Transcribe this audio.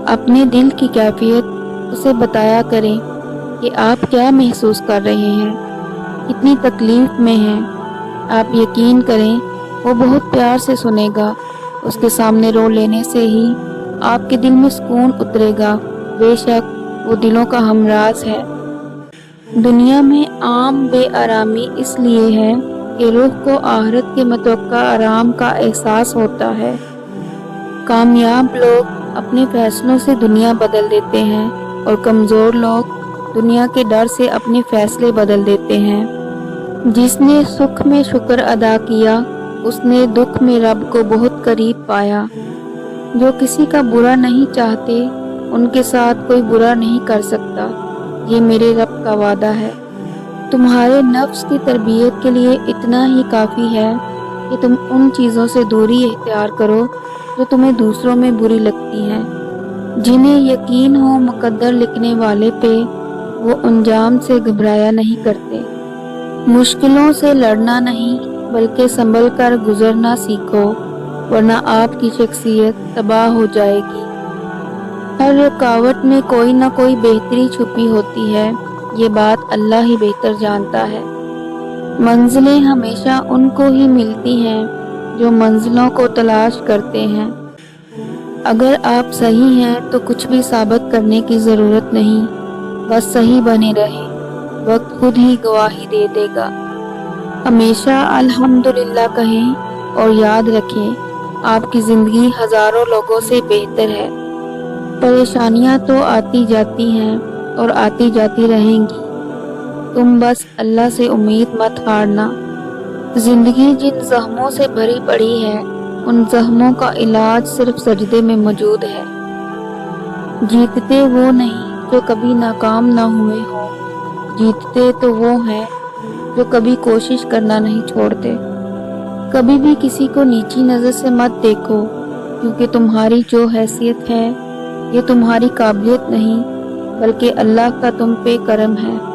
اپنے دل کی کیفیت اسے بتایا کریں کہ آپ کیا محسوس کر رہے ہیں، کتنی تکلیف میں ہیں۔ آپ یقین کریں وہ بہت پیار سے سنے گا۔ اس کے سامنے رو لینے سے ہی آپ کے دل میں سکون اترے گا۔ بے شک وہ دلوں کا ہمراز ہے۔ دنیا میں عام بے آرامی اس لیے ہے کہ روح کو آخرت کے متوقع آرام کا احساس ہوتا ہے۔ کامیاب لوگ اپنے فیصلوں سے دنیا بدل دیتے ہیں اور کمزور لوگ دنیا کے ڈر سے اپنے فیصلے بدل دیتے ہیں۔ جس نے سکھ میں شکر ادا کیا اس نے دکھ میں رب کو بہت قریب پایا۔ جو کسی کا برا نہیں چاہتے ان کے ساتھ کوئی برا نہیں کر سکتا، یہ میرے رب کا وعدہ ہے۔ تمہارے نفس کی تربیت کے لیے اتنا ہی کافی ہے کہ تم ان چیزوں سے دوری اختیار کرو جو تمہیں دوسروں میں بری لگتی ہیں۔ جنہیں یقین ہو مقدر لکھنے والے پہ، وہ انجام سے گھبرایا نہیں کرتے۔ مشکلوں سے لڑنا نہیں بلکہ سنبھل کر گزرنا سیکھو، ورنہ آپ کی شخصیت تباہ ہو جائے گی۔ ہر رکاوٹ میں کوئی نہ کوئی بہتری چھپی ہوتی ہے، یہ بات اللہ ہی بہتر جانتا ہے۔ منزلیں ہمیشہ ان کو ہی ملتی ہیں جو منزلوں کو تلاش کرتے ہیں۔ اگر آپ صحیح ہیں تو کچھ بھی ثابت کرنے کی ضرورت نہیں، بس صحیح بنے رہیں، وقت خود ہی گواہی دے دے گا۔ ہمیشہ الحمدللہ کہیں اور یاد رکھیں آپ کی زندگی ہزاروں لوگوں سے بہتر ہے۔ پریشانیاں تو آتی جاتی ہیں اور آتی جاتی رہیں گی، تم بس اللہ سے امید مت ہارنا۔ زندگی جن زخموں سے بھری پڑی ہے ان زخموں کا علاج صرف سجدے میں موجود ہے۔ جیتتے وہ نہیں جو کبھی ناکام نہ ہوئے ہوں، جیتتے تو وہ ہیں جو کبھی کوشش کرنا نہیں چھوڑتے۔ کبھی بھی کسی کو نیچی نظر سے مت دیکھو، کیونکہ تمہاری جو حیثیت ہے یہ تمہاری قابلیت نہیں بلکہ اللہ کا تم پہ کرم ہے۔